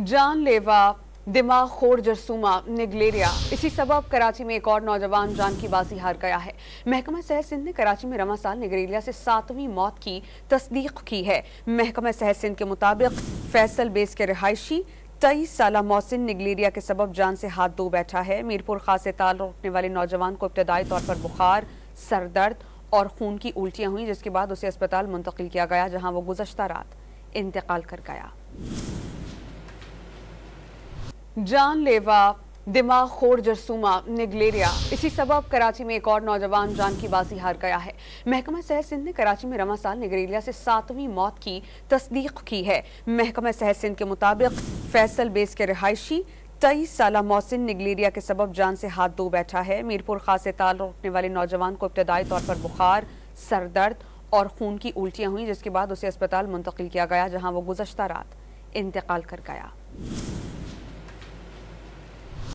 جان لیوا دماغ خور جرثومہ نگلیریا اسی سبب کراچی میں ایک اور نوجوان جان کی بازی ہار گیا ہے۔ محکمہ صحت سندھ نے کراچی میں رواں سال نگلیریا سے 7ویں موت کی تصدیق کی ہے۔ محکمہ صحت سندھ کے مطابق فیصل بیس کے رہائشی 23 سالہ محسن نگلیریا کے سبب جان سے ہاتھ دھو بیٹھا ہے۔ میرپور خاص سے تعلق رکھنے والے نوجوان کو ابتدائی طور پر بخار، سر درد اور خون کی الٹیاں ہوئیں، جس کے بعد اسے اسپتال منتقل کیا گیا جہاں وہ گزشتہ رات انتقال کر گیا۔ جان لیوا دماغ خور جرثومہ نگلیریا اسی سبب کراچی میں ایک اور نوجوان جان کی بازی ہار گیا ہے۔ محکمہ صحت سندھ نے کراچی میں رواں سال نگلیریا سے 7ویں موت کی تصدیق کی ہے۔ محکمہ صحت سندھ کے مطابق فیصل بیس کے رہائشی 23 سالہ محسن نگلیریا کے سبب جان سے ہاتھ دھو بیٹھا ہے۔ میرپور خاص سے تعلق رکھنے والے نوجوان کو ابتدائی طور پر بخار، سر درد اور خون کی الٹیاں ہوئیں، جس کے بعد اسے اسپتال منتقل کیا گیا جہاں وہ گزشتہ رات انتقال کر گیا۔